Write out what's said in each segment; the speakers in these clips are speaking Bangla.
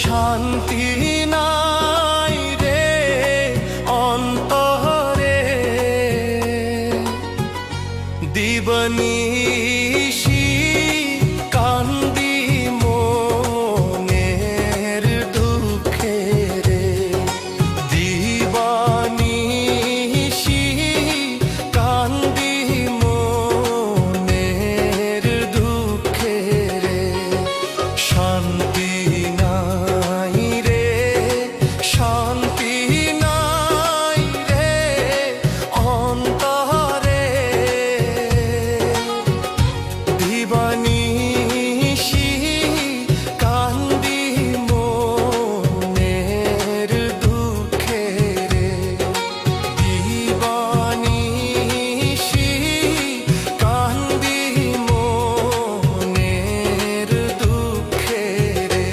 শান্তি নাই রে অন্তরে, দিবানিশি কান্দি মনের দুঃখে রে, দিবানিশি কান্দি মনের দুঃখে রে। শান্তি নাই রে, শান্তি নাই রে অন্তরে, দিবানিশি কান্দি মনের দুঃখে রে, দিবানিশি কান্দি মনের দুঃখে রে।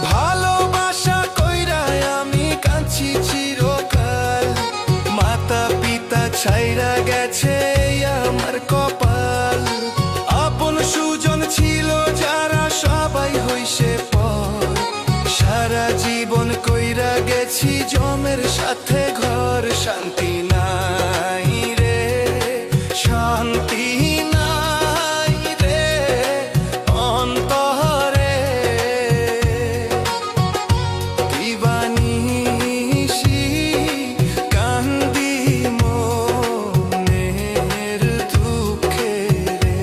ভালোবাসা কইরা আমি কাঁদছি চিরকাল, মাতা পিতা ছাইরা গেছে আমার কপাল, আপন সুজন ছিল যারা সবাই হইছে পর, সারা জীবন কইরা গেছি জমের সাথে ঘর। শান্তি নাই রে, শান্তি নাই রে অন্তরে, দিবানিশি কান্দি মনের দুঃখে রে,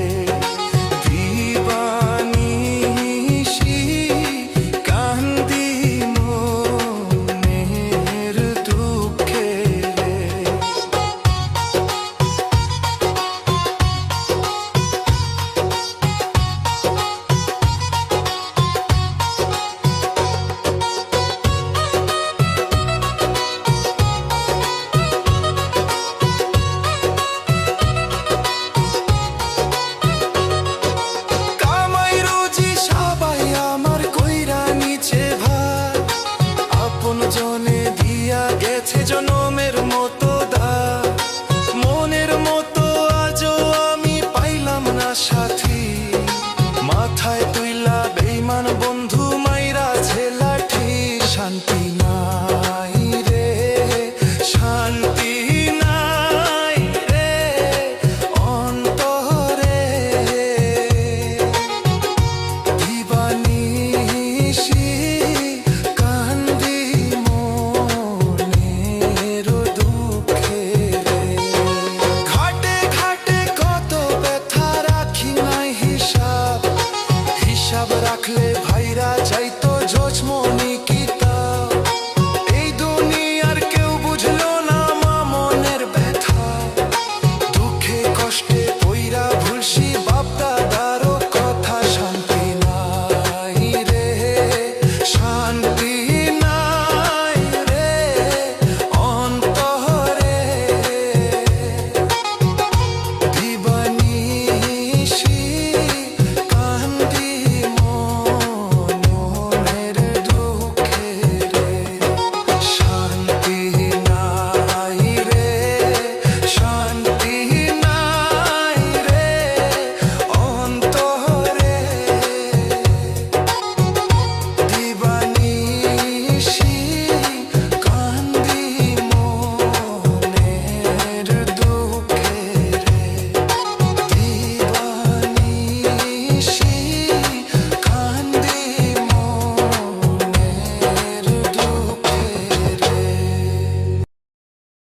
দিবানিশি কান্দি মনের দুঃখে রে। কামাই রুজি সবাই আমার কইরা নিচে ভাত, আপন জনে দিয়া গেছে জনমের মতো দাগ, মনের মতো আজও আমি পাইলাম না সাথী, মাথায়